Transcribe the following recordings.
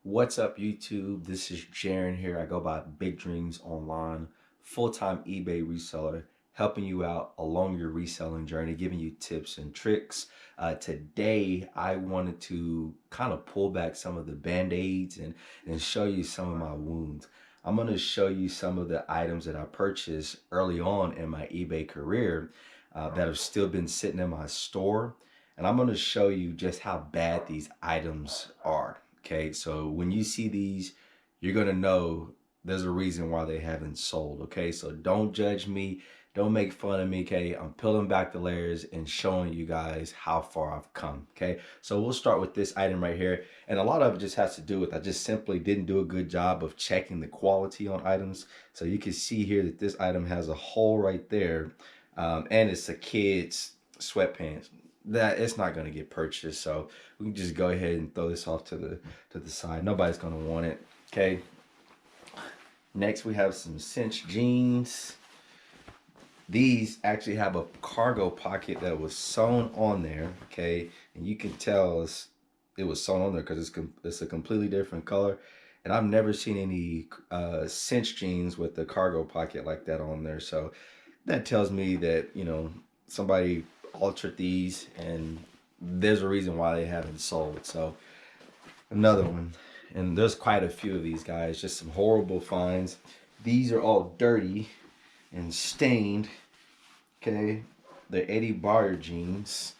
What's up, YouTube? This is Jaren here. I go by Big Dreams Online, full-time eBay reseller, helping you out along your reselling journey, giving you tips and tricks. Today, I wanted to kind of pull back some of the band-aids and show you some of my wounds. I'm going to show you some of the items that I purchased early on in my eBay career that have still been sitting in my store. And I'm going to show you just how bad these items are. Okay, so when you see these, you're gonna know there's a reason why they haven't sold. Okay, so don't judge me, don't make fun of me. Okay, I'm peeling back the layers and showing you guys how far I've come. Okay, so we'll start with this item right here, and a lot of it just has to do with I just simply didn't do a good job of checking the quality on items. So you can see here that this item has a hole right there, and it's a kid's sweatpants that it's not going to get purchased, so we can just go ahead and throw this off to the side. Nobody's going to want it. Okay, next we have some cinch jeans. These actually have a cargo pocket that was sewn on there. Okay, and you can tell it was sewn on there because it's a completely different color, and I've never seen any cinch jeans with the cargo pocket like that on there. So that tells me that, you know, somebody altered these and there's a reason why they haven't sold. So another one, and there's quite a few of these guys, just some horrible finds. These are all dirty and stained. Okay, they're Eddie Bauer jeans,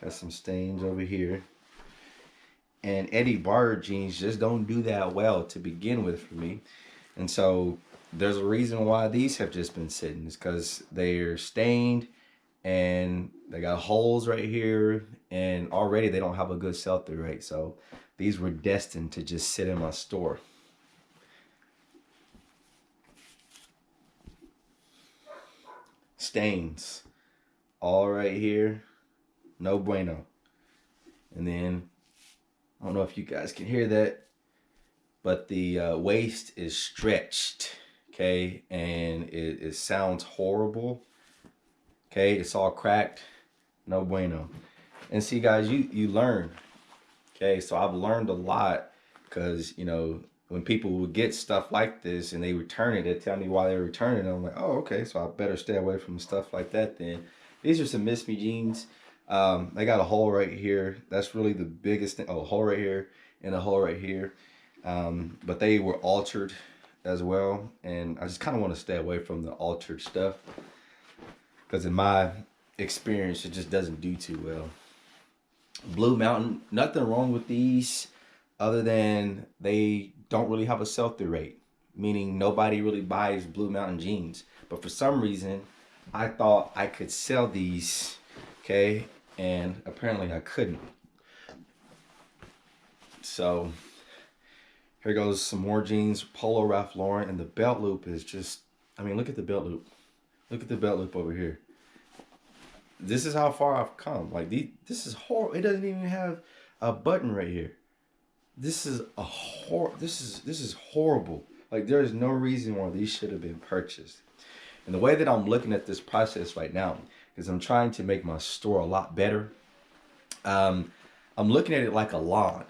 got some stains over here, and Eddie Bauer jeans just don't do that well to begin with for me. And so there's a reason why these have just been sitting. It's because they're stained and they got holes right here, and already they don't have a good sell-through rate. So these were destined to just sit in my store. Stains all right here, no bueno. And then I don't know if you guys can hear that, but the waist is stretched. Okay, and it sounds horrible. Okay, it's all cracked, no bueno. And see, guys, you learn. Okay, so I've learned a lot because, you know, when people would get stuff like this and they return it, they tell me why they return it. And I'm like, oh, okay, so I better stay away from stuff like that then. These are some Miss Me jeans. They got a hole right here. That's really the biggest thing. Oh, a hole right here and a hole right here. But they were altered as well. And I just kind of want to stay away from the altered stuff, because in my experience, it just doesn't do too well. Blue Mountain, nothing wrong with these other than they don't really have a sell-through rate, meaning nobody really buys Blue Mountain jeans. But for some reason, I thought I could sell these, okay, and apparently I couldn't. So here goes some more jeans, Polo Ralph Lauren, and the belt loop is just, I mean, look at the belt loop. Look at the belt loop over here. This is how far I've come. Like, this is horrible. It doesn't even have a button right here. This is this is horrible. Like, there is no reason why these should have been purchased. And the way that I'm looking at this process right now is I'm trying to make my store a lot better. I'm looking at it like a lawn,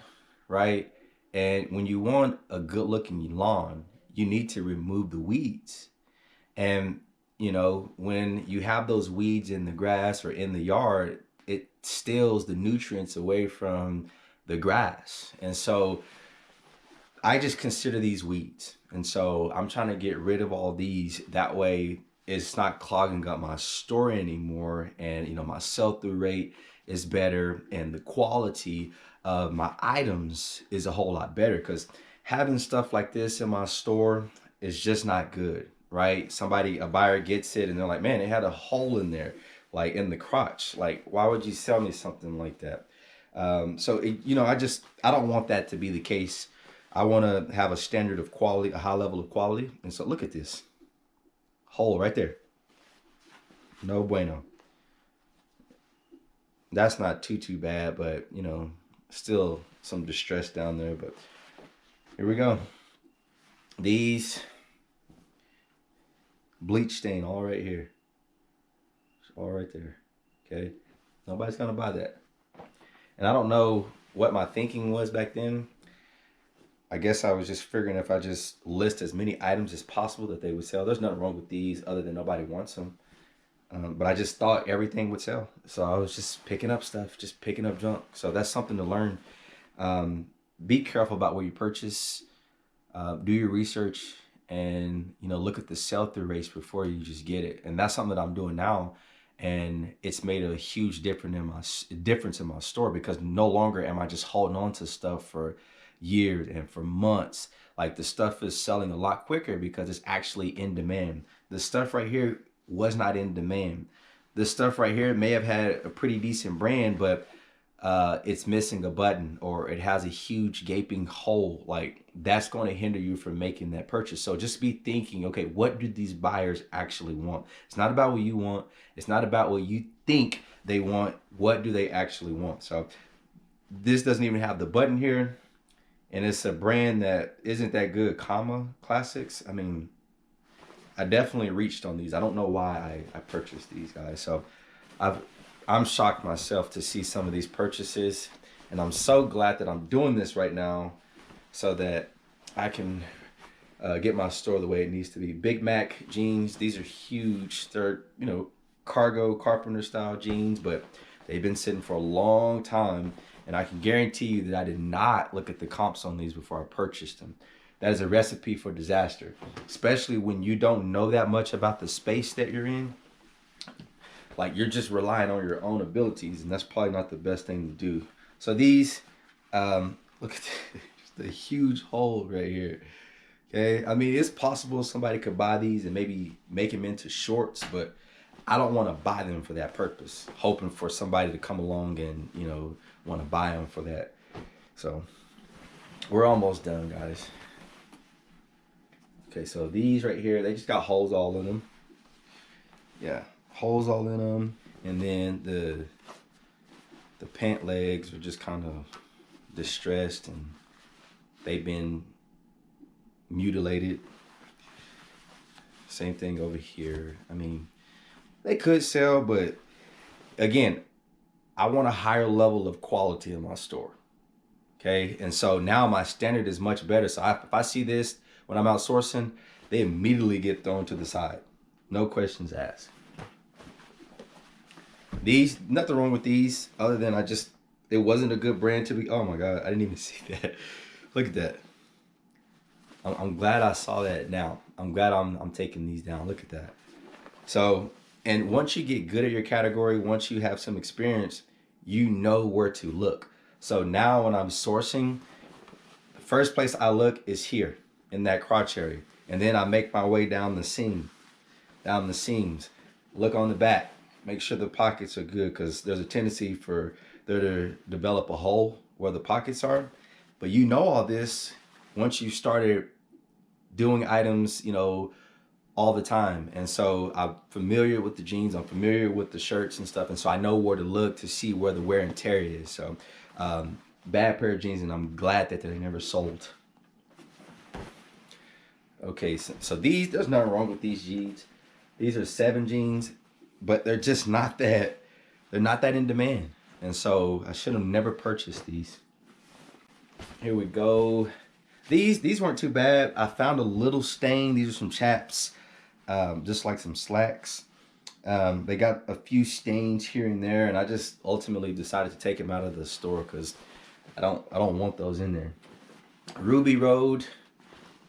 right? And when you want a good looking lawn, you need to remove the weeds. And you know, when you have those weeds in the grass or in the yard, it steals the nutrients away from the grass. And so I just consider these weeds. And so I'm trying to get rid of all these. That way it's not clogging up my store anymore. And, you know, my sell-through rate is better and the quality of my items is a whole lot better, because having stuff like this in my store is just not good. Right? A buyer gets it and they're like, man, it had a hole in there, like in the crotch. Like, why would you sell me something like that? You know, I don't want that to be the case. I want to have a standard of quality, a high level of quality. And so look at this hole right there. No bueno. That's not too bad, but you know, still some distress down there. But here we go. These bleach stain all right here, all right there. Okay, nobody's gonna buy that. And I don't know what my thinking was back then. I guess I was just figuring if I just list as many items as possible that they would sell. There's nothing wrong with these other than nobody wants them. But I just thought everything would sell. So I was just picking up stuff, just picking up junk. So that's something to learn. Be careful about what you purchase. Do your research and, look at the sell-through rates before you just get it. And that's something that I'm doing now. And it's made a huge difference in my store, because no longer am I just holding on to stuff for years and for months. Like, the stuff is selling a lot quicker because it's actually in demand. The stuff right here was not in demand. This stuff right here may have had a pretty decent brand, but it's missing a button, or it has a huge gaping hole. Like, that's going to hinder you from making that purchase. So just be thinking, okay, what do these buyers actually want? It's not about what you want. It's not about what you think they want. What do they actually want? So this doesn't even have the button here, and it's a brand that isn't that good, Classics. I mean, I definitely reached on these. I don't know why I purchased these, guys. So I'm shocked myself to see some of these purchases, and I'm so glad that I'm doing this right now so that I can get my store the way it needs to be. Big Mac jeans, these are huge. They're, cargo carpenter style jeans, but they've been sitting for a long time, and I can guarantee you that I did not look at the comps on these before I purchased them. That is a recipe for disaster, especially when you don't know that much about the space that you're in. Like, you're just relying on your own abilities, and that's probably not the best thing to do. So these, look at the huge hole right here. Okay, I mean, it's possible somebody could buy these and maybe make them into shorts, but I don't want to buy them for that purpose, hoping for somebody to come along and, want to buy them for that. So we're almost done, guys. Okay, so these right here, they just got holes all in them. Yeah, holes all in them. And then the pant legs are just kind of distressed, and they've been mutilated. Same thing over here. I mean, they could sell, but again, I want a higher level of quality in my store. Okay, and so now my standard is much better. So if I see this when I'm outsourcing, they immediately get thrown to the side. No questions asked. These, nothing wrong with these, other than it wasn't a good brand to be. Oh my God, I didn't even see that. Look at that. I'm glad I saw that now. I'm glad I'm taking these down. Look at that. So, and once you get good at your category, once you have some experience, you know where to look. So now when I'm sourcing, the first place I look is here in that crotch area. And then I make my way down the seams. Look on the back. Make sure the pockets are good, because there's a tendency for there to develop a hole where the pockets are. But you know all this once you started doing items, all the time. And so I'm familiar with the jeans. I'm familiar with the shirts and stuff. And so I know where to look to see where the wear and tear is. So bad pair of jeans, and I'm glad that they never sold. Okay, so there's nothing wrong with these jeans. These are 7 jeans, but they're just not that in demand. And so I should have never purchased these. Here we go. These weren't too bad. I found a little stain. These are some chaps, just like some slacks. They got a few stains here and there, and I just ultimately decided to take them out of the store because I don't want those in there. Ruby Road.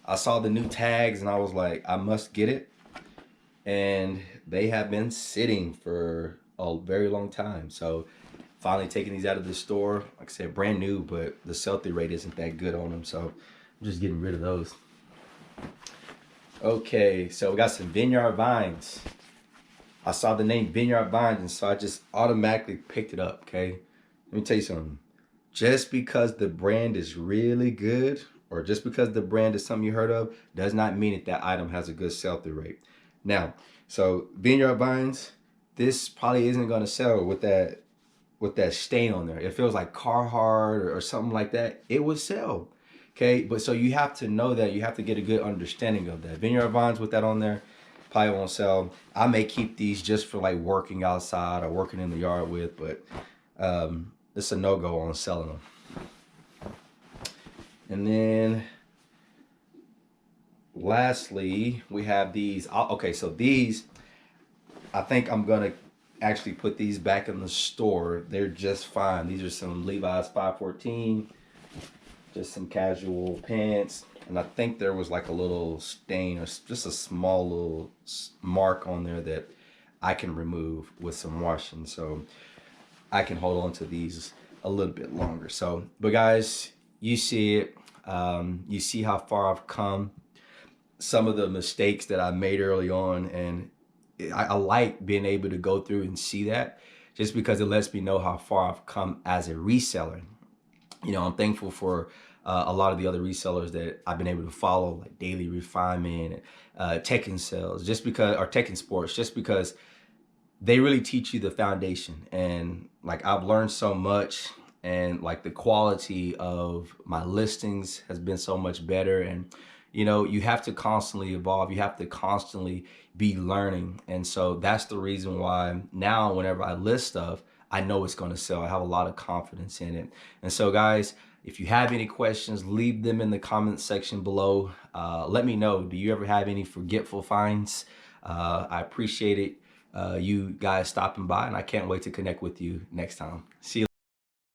I saw the new tags and I was like, I must get it. And they have been sitting for a very long time. So finally taking these out of the store. Like I said, brand new, but the sell-through rate isn't that good on them. So I'm just getting rid of those. Okay, so we got some Vineyard Vines. I saw the name Vineyard Vines, and so I just automatically picked it up, okay? Let me tell you something. Just because the brand is really good, or just because the brand is something you heard of, does not mean that that item has a good sell-through rate. Now, so Vineyard Vines, this probably isn't going to sell with that stain on there. It feels like Carhartt or something like that. It would sell, okay? But so you have to know that. You have to get a good understanding of that. Vineyard Vines with that on there probably won't sell. I may keep these just for like working outside or working in the yard with, but it's a no-go on selling them. And then lastly, we have these. Okay, so these, I think I'm gonna actually put these back in the store. They're just fine. These are some Levi's 514, just some casual pants. And I think there was like a little stain or just a small little mark on there that I can remove with some washing. So I can hold on to these a little bit longer. So, but guys, you see it. You see how far I've come. Some of the mistakes that I made early on, and I like being able to go through and see that, just because it lets me know how far I've come as a reseller. You know, I'm thankful for a lot of the other resellers that I've been able to follow, like Daily Refinement, Tech and Sales, just because, or Tech and Sports, just because they really teach you the foundation. And like I've learned so much, and like the quality of my listings has been so much better. And you know, you have to constantly evolve, you have to constantly be learning. And so that's the reason why now whenever I list stuff, I know it's going to sell. I have a lot of confidence in it. And so guys, if you have any questions, leave them in the comments section below. Let me know, do you ever have any forgetful finds? I appreciate it, you guys stopping by, and I can't wait to connect with you next time. See you.